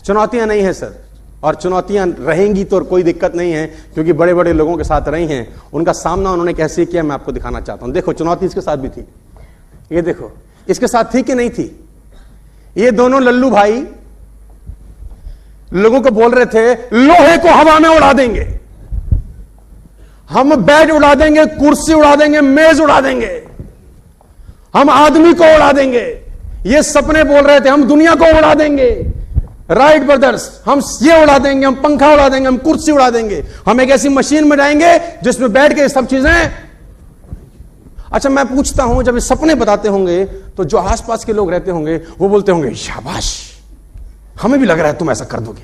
चुनौतियां नहीं है सर, और चुनौतियां रहेंगी तो कोई दिक्कत नहीं है, क्योंकि बड़े बड़े लोगों के साथ रही हैं, उनका सामना उन्होंने कैसे किया मैं आपको दिखाना चाहता हूं। देखो चुनौती इसके साथ भी थी, ये देखो इसके साथ थी कि नहीं थी। ये दोनों लल्लू भाई लोगों को बोल रहे थे लोहे को हवा में उड़ा देंगे, हम बेड उड़ा देंगे, कुर्सी उड़ा देंगे, मेज उड़ा देंगे, हम आदमी को उड़ा देंगे। ये सपने बोल रहे थे हम दुनिया को उड़ा देंगे। राइट ब्रदर्स, हम ये उड़ा देंगे, हम पंखा उड़ा देंगे, हम कुर्सी उड़ा देंगे, हम एक ऐसी मशीन में जाएंगे जिसमें बैठ के सब चीजें। अच्छा मैं पूछता हूं, जब ये सपने बताते होंगे तो जो आसपास के लोग रहते होंगे वो बोलते होंगे शाबाश, हमें भी लग रहा है तुम ऐसा कर दोगे,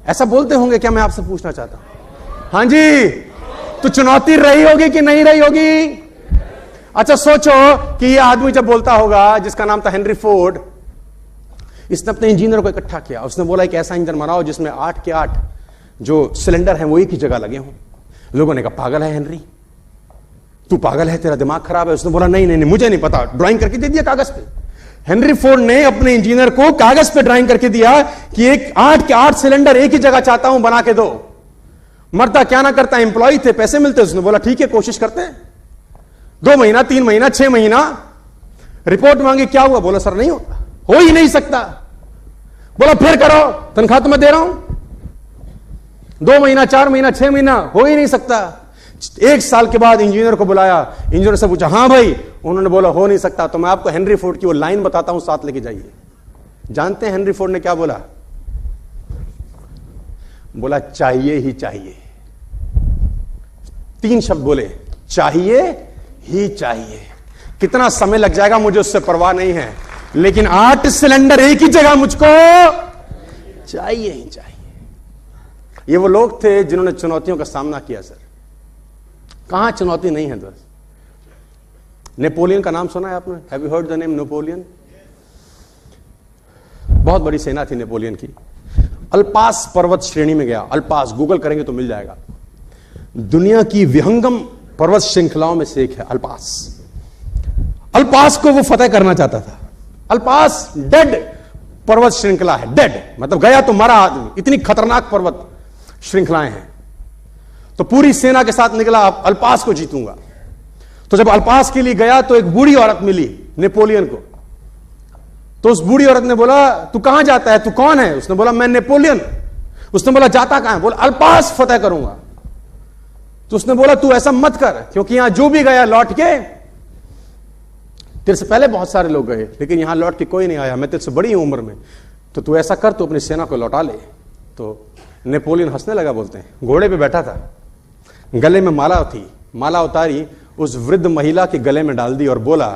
ऐसा बोलते होंगे क्या? मैं आपसे पूछना चाहता हूं। हाँ जी, तो चुनौती रही होगी कि नहीं रही होगी? अच्छा सोचो कि ये आदमी जब बोलता होगा, जिसका नाम था हेनरी फोर्ड, इसने अपने इंजीनियर को इकट्ठा किया, उसने बोला एक ऐसा इंजन बनाओ जिसमें 8 के 8 जो सिलेंडर हैं वो एक ही जगह लगे हों। लोगों ने कहा पागल है हेनरी, तू पागल है, तेरा दिमाग खराब है। उसने बोला नहीं नहीं नहीं, मुझे नहीं पता, ड्राइंग करके दे दिया कागज पे। हेनरी फोर्ड ने अपने इंजीनियर को कागज पे ड्राइंग करके दिया कि एक 8 के 8 सिलेंडर एक ही जगह चाहता हूं, बना के दो। मरता क्या ना करता, एम्प्लॉय थे, पैसे मिलते। उसने बोला ठीक है कोशिश करते हैं। 2 महीना, 3 महीना, 6 महीना, रिपोर्ट मांगी, क्या हुआ? बोला सर नहीं होता, हो ही नहीं सकता। बोला फिर करो, तनख्वाह तो मैं दे रहा हूं। 2 महीना, 4 महीना, 6 महीना, हो ही नहीं सकता। 1 साल के बाद इंजीनियर को बुलाया, इंजीनियर से पूछा हाँ भाई, उन्होंने बोला हो नहीं सकता। तो मैं आपको हेनरी फोर्ड की वो लाइन बताता हूं, साथ लेके जाइए। जानते हैं हेनरी फोर्ड ने क्या बोला? बोला चाहिए ही चाहिए। 3 शब्द बोले, चाहिए ही चाहिए। कितना समय लग जाएगा मुझे उससे परवाह नहीं है, लेकिन 8 सिलेंडर एक ही जगह मुझको चाहिए ही चाहिए। ये वो लोग थे जिन्होंने चुनौतियों का सामना किया सर। कहां चुनौती नहीं है दोस्त? नेपोलियन का नाम सुना है आपने? Have you heard the name Napoleon? बहुत बड़ी सेना थी नेपोलियन की। अल्पास पर्वत श्रेणी में गया। अल्पास गूगल करेंगे तो मिल जाएगा। दुनिया की विहंगम पर्वत श्रृंखलाओं में से एक है अल्पास। अल्पास को वो फतेह करना चाहता था। अल्पास डेड पर्वत श्रृंखला है, डेड मतलब गया तो मरा आदमी, इतनी खतरनाक पर्वत श्रृंखलाएं हैं। तो पूरी सेना के साथ निकला, अल्पास को जीतूंगा। तो जब अल्पास के लिए गया तो एक बूढ़ी औरत मिली नेपोलियन को। तो उस बूढ़ी औरत ने बोला तू कहां जाता है, तू कौन है? उसने बोला मैं नेपोलियन। उसने बोला जाता कहां है? बोला अल्पास फतेह करूंगा। तो उसने बोला तू ऐसा मत कर, क्योंकि यहां जो भी गया लौट के, तेरे से पहले बहुत सारे लोग गए लेकिन यहां लौट के कोई नहीं आया, मैं तेरे से बड़ी हूं उम्र में, तो तू ऐसा कर, तू अपनी सेना को लौटा ले। तो नेपोलियन हंसने लगा, बोलते हैं घोड़े पे बैठा था, गले में माला थी, माला उतारी, उस वृद्ध महिला के गले में डाल दी और बोला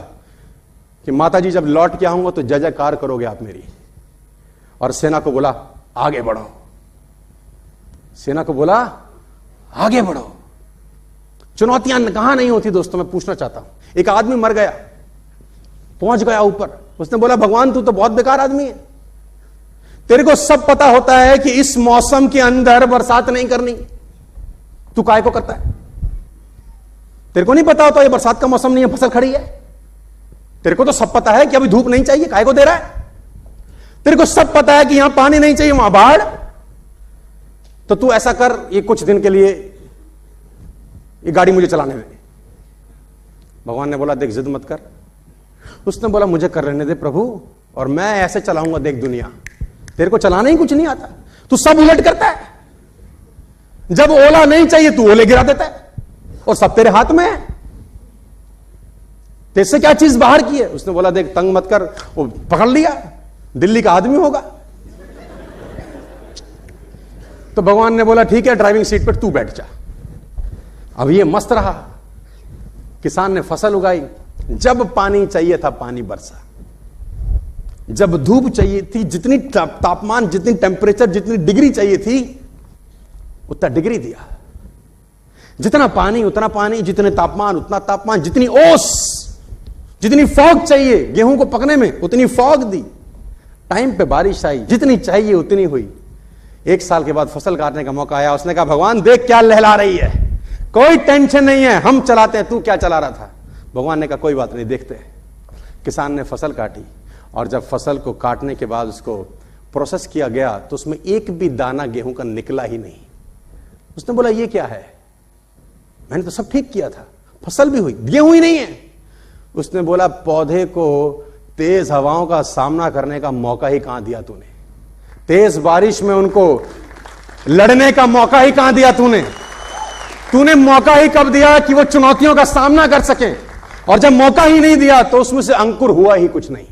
कि माता जी जब लौट के आऊंगा तो जय जयकार करोगे आप मेरी। और सेना को बोला आगे बढ़ो, सेना को बोला आगे बढ़ो। चुनौतियां कहां नहीं होती दोस्तों, मैं पूछना चाहता हूं। एक आदमी मर गया, पहुंच गया ऊपर, उसने बोला भगवान तू तो बहुत बेकार आदमी है, तेरे को सब पता होता है कि इस मौसम के अंदर बरसात नहीं करनी, तू काय को करता है? तेरे को नहीं पता होता ये बरसात का मौसम नहीं है, फसल खड़ी है? तेरे को तो सब पता है कि अभी धूप नहीं चाहिए, काय को दे रहा है? तेरे को सब पता है कि यहां पानी नहीं चाहिए, वहां बाढ़। तो तू ऐसा कर, ये कुछ दिन के लिए ये गाड़ी मुझे चलाने दे। भगवान ने बोला देख जिद मत कर। उसने बोला मुझे कर रहने दे प्रभु, और मैं ऐसे चलाऊंगा देख दुनिया, तेरे को चलाना ही कुछ नहीं आता, तू सब उलट करता है। जब ओला नहीं चाहिए तू ओले गिरा देता है, और सब तेरे हाथ में है, तेरे से क्या चीज बाहर की है? उसने बोला देख तंग मत कर, वो पकड़ लिया, दिल्ली का आदमी होगा। तो भगवान ने बोला ठीक है ड्राइविंग सीट पर तू बैठ जा। अब ये मस्त रहा, किसान ने फसल उगाई, जब पानी चाहिए था पानी बरसा, जब धूप चाहिए थी, जितनी तापमान, जितनी टेम्परेचर, जितनी डिग्री चाहिए थी उतना डिग्री दिया, जितना पानी उतना पानी, जितने तापमान उतना तापमान, जितनी ओस, जितनी फॉग चाहिए गेहूं को पकने में उतनी फॉग दी, टाइम पे बारिश आई, जितनी चाहिए उतनी हुई। 1 साल के बाद फसल काटने का मौका आया, उसने कहा भगवान देख क्या लहला रही है, कोई टेंशन नहीं है, हम चलाते हैं, तू क्या चला रहा था? भगवान ने कहा कोई बात नहीं देखते हैं। किसान ने फसल काटी, और जब फसल को काटने के बाद उसको प्रोसेस किया गया तो उसमें एक भी दाना गेहूं का निकला ही नहीं। उसने बोला ये क्या है, मैंने तो सब ठीक किया था, फसल भी हुई, गेहूं ही नहीं है। उसने बोला पौधे को तेज हवाओं का सामना करने का मौका ही कहां दिया तूने, तेज बारिश में उनको लड़ने का मौका ही कहां दिया तूने मौका ही कब दिया कि वो चुनौतियों का सामना कर सके, और जब मौका ही नहीं दिया तो उसमें से अंकुर हुआ ही कुछ नहीं।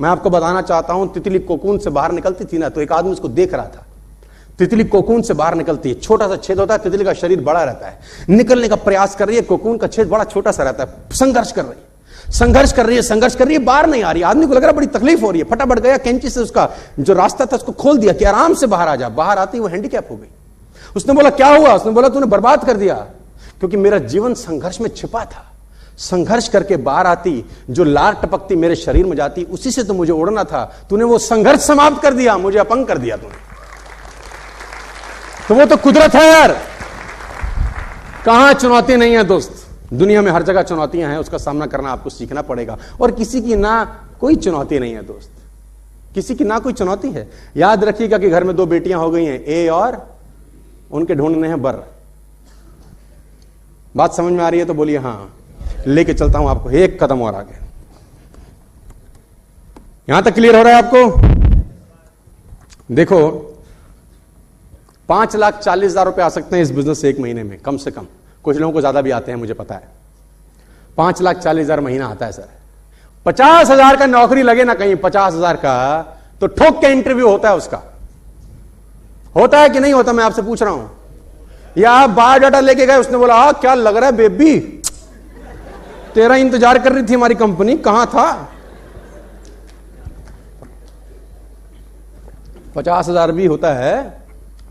मैं आपको बताना चाहता हूं, तितली कोकून से बाहर निकलती थी ना, तो एक आदमी उसको देख रहा था। तितली कोकून से बाहर निकलती है, छोटा सा छेद होता है, तितली का शरीर बड़ा रहता है, निकलने का प्रयास कर रही है, कोकून का छेद बड़ा छोटा सा रहता है, संघर्ष कर रही है, बाहर नहीं आ रही। आदमी को लग रहा है बड़ी तकलीफ हो रही है, फटाफट गया कैंची से उसका जो रास्ता था उसको खोल दिया कि आराम से बाहर आ जा। बाहर आती वो हैंडीकैप हो गई। उसने बोला क्या हुआ? उसने बोला तूने बर्बाद कर दिया, क्योंकि मेरा जीवन संघर्ष में छिपा था। संघर्ष करके बाहर आती, जो लार टपकती मेरे शरीर में जाती, उसी से तो मुझे उड़ना था। तूने वो संघर्ष समाप्त कर दिया, मुझे अपंग कर दिया तूने। तो वो तो कुदरत है यार, कहां चुनौती नहीं है दोस्त। दुनिया में हर जगह चुनौतियां हैं, उसका सामना करना आपको सीखना पड़ेगा। और किसी की ना कोई चुनौती नहीं है दोस्त, किसी की ना कोई चुनौती है। याद रखिएगा कि घर में 2 बेटियां हो गई हैं, ए और उनके ढूंढने हैं बर। बात समझ में आ रही है तो बोलिए हां। लेके चलता हूं आपको एक कदम और आगे। यहां तक क्लियर हो रहा है आपको? देखो 5,40,000 रुपए आ सकते हैं इस बिजनेस से एक महीने में, कम से कम। कुछ लोगों को ज्यादा भी आते हैं, मुझे पता है। 5,40,000 महीना आता है सर। 50,000 का नौकरी लगे ना कहीं, 50,000 का, तो ठोक के इंटरव्यू होता है उसका। होता है कि नहीं होता, मैं आपसे पूछ रहा हूं। या आप बायोडाटा लेके गए, उसने बोला क्या लग रहा है बेबी, तेरा इंतजार कर रही थी हमारी कंपनी, कहां था? 50,000 भी होता है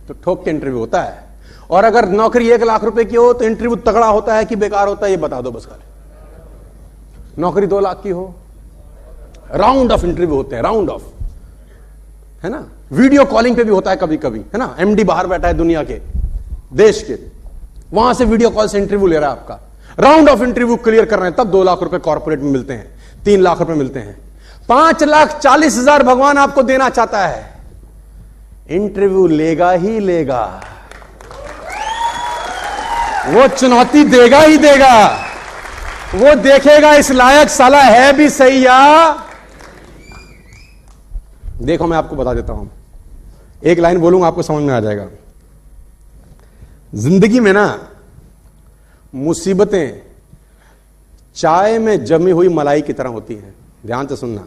तो ठोक के इंटरव्यू होता है। और अगर नौकरी 1 लाख रुपए की हो तो इंटरव्यू तगड़ा होता है कि बेकार होता है, ये बता दो बस खाली। नौकरी 2 लाख की हो, राउंड ऑफ इंटरव्यू होते हैं, राउंड ऑफ, है ना। वीडियो कॉलिंग पे भी होता है कभी कभी, है ना। एमडी बाहर बैठा है दुनिया के, देश के, वहां से वीडियो कॉल से इंटरव्यू ले रहा है आपका। राउंड ऑफ इंटरव्यू क्लियर कर रहे हैं, तब 2 लाख रुपए कॉर्पोरेट में मिलते हैं, 3 लाख रुपए मिलते हैं। 5,40,000 भगवान आपको देना चाहता है। इंटरव्यू लेगा ही लेगा, वो चुनौती देगा ही देगा। वो देखेगा इस लायक साला है भी सही या। देखो मैं आपको बता देता हूं, एक लाइन बोलूंगा आपको समझ में आ जाएगा। जिंदगी में ना मुसीबतें चाय में जमी हुई मलाई की तरह होती हैं। ध्यान से सुनना।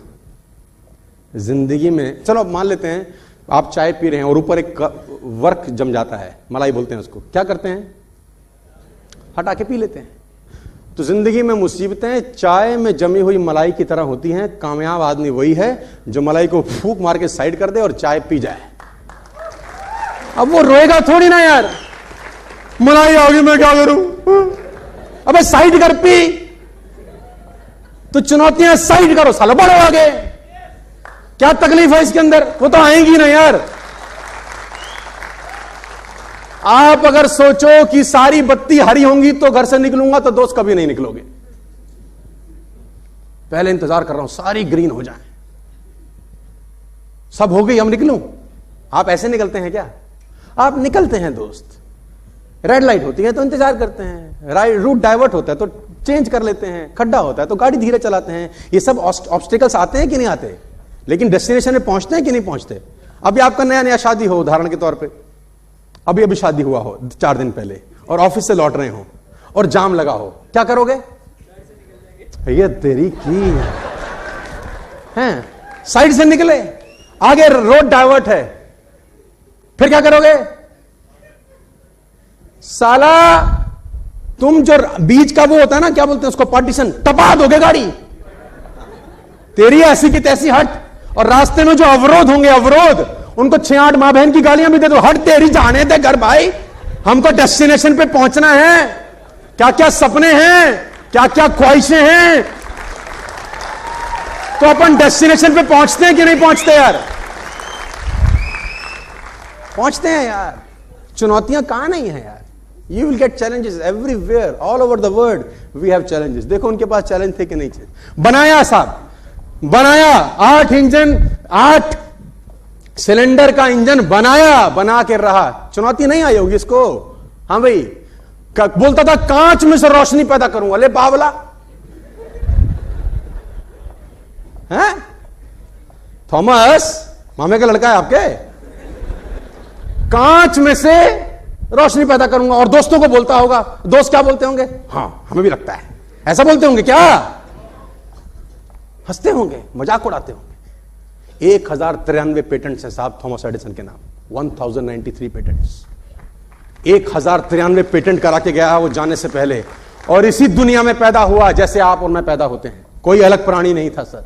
जिंदगी में, चलो मान लेते हैं आप चाय पी रहे हैं और ऊपर एक वर्क जम जाता है, मलाई बोलते हैं उसको, क्या करते हैं? हटा के पी लेते हैं। तो जिंदगी में मुसीबतें चाय में जमी हुई मलाई की तरह होती हैं। कामयाब आदमी वही है जो मलाई को फूंक मार के साइड कर दे और चाय पी जाए। अब वो रोएगा थोड़ी ना यार, मलाई आ गई मैं क्या करूं, अबे साइड कर, पी। तो चुनौतियां साइड करो सालो, बढ़ो आगे, क्या तकलीफ है इसके अंदर? वो तो आएंगी ना यार। आप अगर सोचो कि सारी बत्ती हरी होंगी तो घर से निकलूंगा, तो दोस्त कभी नहीं निकलोगे। पहले इंतजार कर रहा हूं सारी ग्रीन हो जाए, सब हो गई, हम निकलूं। आप ऐसे निकलते हैं क्या? आप निकलते हैं दोस्त। रेड लाइट होती है तो इंतजार करते हैं, राइट रूट डाइवर्ट होता है तो चेंज कर लेते हैं, खड्डा होता है तो गाड़ी धीरे चलाते हैं। ये सब ऑब्स्टिकल्स आते हैं कि नहीं आते, लेकिन डेस्टिनेशन में पहुंचते हैं कि नहीं पहुंचते। अभी आपका नया नया शादी हो, उदाहरण के तौर पे अभी अभी शादी हुआ हो 4 दिन पहले, और ऑफिस से लौट रहे हो और जाम लगा हो, क्या करोगे? ये तेरी की है, साइड से निकले, आगे रोड डाइवर्ट है, फिर क्या करोगे? साला तुम जो बीच का वो होता है ना, क्या बोलते हैं उसको, पार्टीशन, टपा दोगे गाड़ी, तेरी ऐसी की तैसी हट। और रास्ते में जो अवरोध होंगे, अवरोध, उनको 6-8 मां बहन की गालियां भी दे दो, हट तेरी, जाने दे घर भाई, हमको डेस्टिनेशन पे पहुंचना है। क्या क्या सपने हैं, क्या क्या ख्वाहिशें हैं, तो अपन डेस्टिनेशन पे पहुंचते हैं कि नहीं पहुंचते यार? पहुंचते हैं यार। चुनौतियां कहां नहीं है यार। You will get challenges everywhere, all over the world we have challenges. देखो उनके पास चैलेंज थे कि नहीं थे? बनाया साहब, बनाया 8 इंजन, सिलेंडर का इंजन बनाया, बना के रहा, चुनौती नहीं आई होगी इसको। हाँ भाई, बोलता था कांच में से रोशनी पैदा करूंगा, ले बावला है। थॉमस मामे का लड़का है आपके, कांच में से रोशनी पैदा करूंगा, और दोस्तों को बोलता होगा, दोस्त क्या बोलते होंगे, हाँ हमें भी लगता है, ऐसा बोलते होंगे क्या, हंसते होंगे, मजाक उड़ाते होंगे। 1093 पेटेंट्स हैं साहब थॉमस एडिसन के नाम, 1093 पेटेंट्स। 1093 पेटेंट करा के गया है वो जाने से पहले, और इसी दुनिया में पैदा हुआ जैसे आप और मैं पैदा होते हैं, कोई अलग प्राणी नहीं था सर।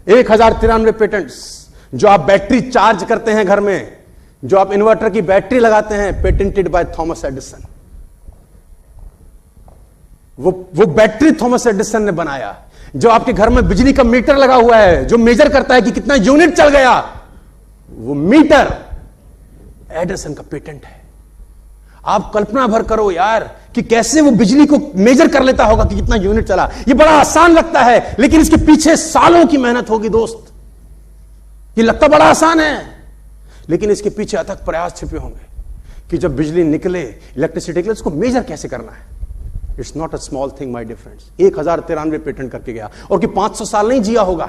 1093 पेटेंट्स। जो आप बैटरी चार्ज करते हैं घर में, जो आप इन्वर्टर की बैटरी लगाते हैं, पेटेंटेड बाय थॉमस एडिसन। वो बैटरी थॉमस एडिसन ने बनाया। जो आपके घर में बिजली का मीटर लगा हुआ है, जो मेजर करता है कि कितना यूनिट चल गया, वो मीटर एडिसन का पेटेंट है। आप कल्पना भर करो यार कि कैसे वो बिजली को मेजर कर लेता होगा कि कितना यूनिट चला। ये बड़ा आसान लगता है, लेकिन इसके पीछे सालों की मेहनत होगी दोस्त। ये लगता बड़ा आसान है, लेकिन इसके पीछे अथक प्रयास छिपे होंगे कि जब बिजली निकले, इलेक्ट्रिसिटी निकले, उसको मेजर कैसे करना है। It's not a small thing my dear friends. 1093 patent करके गया, और कि 500 साल नहीं जिया होगा,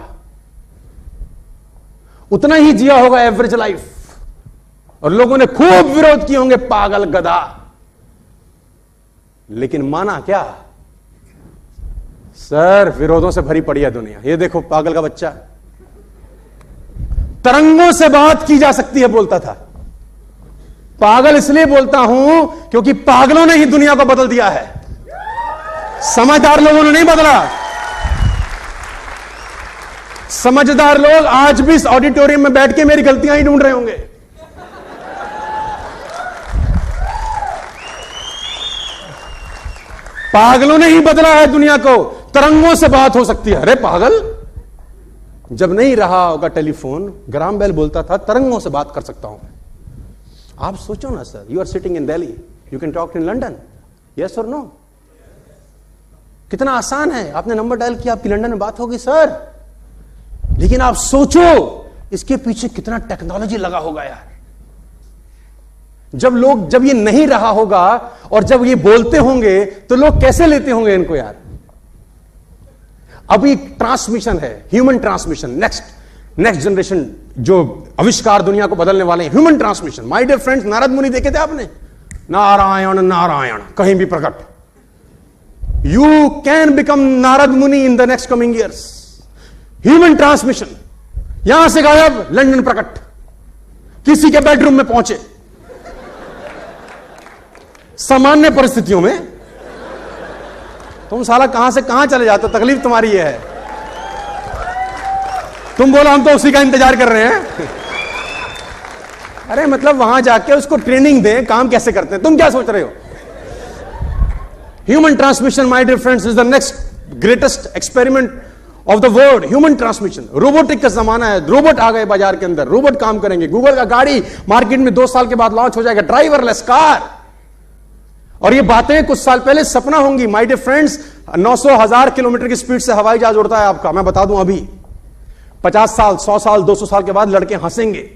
उतना ही जिया होगा एवरेज लाइफ। और लोगों ने खूब विरोध किए होंगे, पागल गधा, लेकिन माना क्या सर, विरोधों से भरी पड़ी है दुनिया। ये देखो पागल का बच्चा, तरंगों से बात की जा सकती है बोलता था। पागल इसलिए बोलता हूं क्योंकि पागलों ने ही दुनिया को बदल दिया है, समझदार लोगों ने नहीं बदला। समझदार लोग आज भी इस ऑडिटोरियम में बैठ के मेरी गलतियां ही ढूंढ रहे होंगे। पागलों ने ही बदला है दुनिया को। तरंगों से बात हो सकती है। अरे पागल, जब नहीं रहा होगा टेलीफोन, ग्राम बेल बोलता था तरंगों से बात कर सकता हूं। आप सोचो ना sir, you are sitting in Delhi, you can talk in London, yes और नो। कितना आसान है, आपने नंबर डायल किया, आपकी लंदन में बात होगी सर। लेकिन आप सोचो इसके पीछे कितना टेक्नोलॉजी लगा होगा यार। जब ये नहीं रहा होगा और जब ये बोलते होंगे तो लोग कैसे लेते होंगे इनको यार। अभी ट्रांसमिशन है, ह्यूमन ट्रांसमिशन, नेक्स्ट जनरेशन जो आविष्कार दुनिया को बदलने वाले हैं, human transmission. My dear friends, Narad Muni देखे थे आपने, नारायण नारायण कहीं भी प्रकट। यू कैन बिकम नारद मुनि in the next coming years. Human transmission, यहां से गायब, लंदन प्रकट, किसी के बेडरूम में पहुंचे। सामान्य परिस्थितियों में तुम साला कहां से कहां चले जाते हो, तकलीफ तुम्हारी ये है। तुम बोलो हम तो उसी का इंतजार कर रहे हैं। अरे मतलब वहां जाके उसको ट्रेनिंग दें, काम कैसे करते हैं। तुम क्या सोच रहे हो। Human transmission my dear friends is the next greatest experiment of the world. Human transmission, robotic का जमाना है। रोबोट आ गए बाजार के अंदर, रोबोट काम करेंगे। गूगल का गाड़ी मार्केट में 2 साल के बाद लॉन्च हो जाएगा, ड्राइवरलेस कार। और ये बातें कुछ साल पहले सपना होंगी। माय डियर फ्रेंड्स, 900,000 किलोमीटर की स्पीड से हवाई जहाज उड़ता है आपका। मैं बता दूं, अभी 50 साल, 100 साल, 200 साल के बाद लड़के हंसेंगे,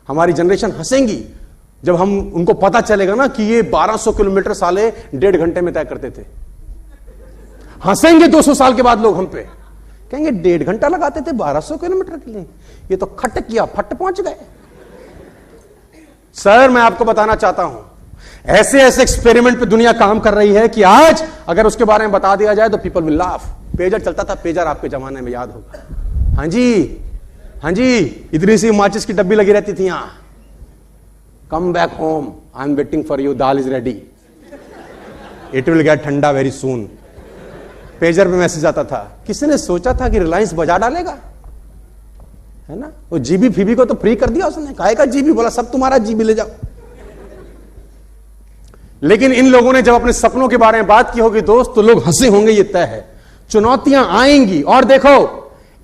हमारी जनरेशन हंसेंगी जब हम उनको पता चलेगा ना कि ये 1200 किलोमीटर साले 1.5 घंटे में तय करते थे। हंसेंगे 200 साल के बाद लोग हम पे, कहेंगे 1.5 घंटा लगाते थे 1200 किलोमीटर के लिए, ये तो खट किया फट पहुंच गए। सर मैं आपको बताना चाहता हूं, ऐसे ऐसे एक्सपेरिमेंट पे दुनिया काम कर रही है कि आज अगर उसके बारे में बता दिया जाए तो पीपल विल लाफ। पेजर चलता था, पेजर आपके जमाने में याद होगा। हाँ जी, इतनी सी माचिस की डब्बी लगी रहती थी यहां, come back home, I am waiting for you, dal is ready, it will get ठंडा वेरी सून। पेजर पे मैसेज आता था। किसी ने सोचा था कि रिलायंस बजा डालेगा, है ना। वो जीबी फीबी को तो फ्री कर दिया उसने, काहे का जीबी, बोला सब तुम्हारा जीबी ले जाओ। लेकिन इन लोगों ने जब अपने सपनों के बारे में बात की होगी दोस्त, तो लोग हंसे होंगे, ये तय है। चुनौतियां आएंगी, और देखो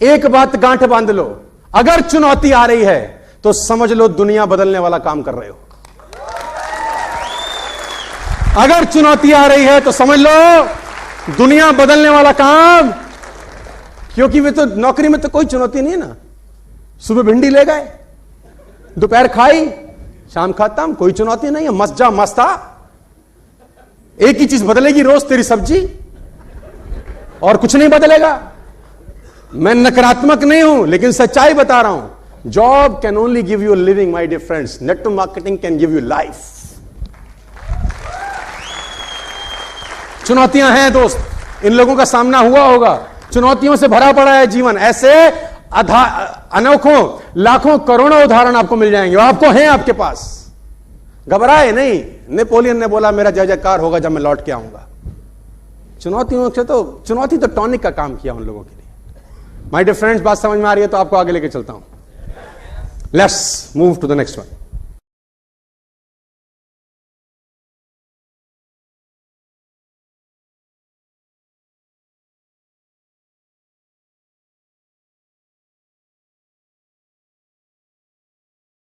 एक बात गांठ बांध लो, अगर चुनौती आ रही है तो समझ लो दुनिया बदलने वाला काम कर रहे हो। अगर चुनौती आ रही है तो समझ लो दुनिया बदलने वाला काम, क्योंकि वे तो नौकरी में तो कोई चुनौती नहीं है ना। सुबह भिंडी ले गए, दोपहर खाई, शाम खत्म, कोई चुनौती नहीं है, मस्त जा मस्त आ। एक ही चीज बदलेगी रोज, तेरी सब्जी, और कुछ नहीं बदलेगा। मैं नकारात्मक नहीं हूं, लेकिन सच्चाई बता रहा हूं। Job can only give you living my dear friends, network marketing can give you life. चुनौतियां हैं दोस्त, इन लोगों का सामना हुआ होगा, चुनौतियों से भरा पड़ा है जीवन। ऐसे अनोखों लाखों करोड़ों उदाहरण आपको मिल जाएंगे, आपको हैं आपके पास। घबराए नहीं। नेपोलियन ने बोला मेरा जय जयकार होगा जब मैं लौट के आऊंगा। चुनौतियों से तो, चुनौती तो टॉनिक का काम किया उन लोगों के लिए। माय डियर फ्रेंड्स, बात समझ में आ रही है तो आपको आगे लेके चलता हूं। Let's move to the next one.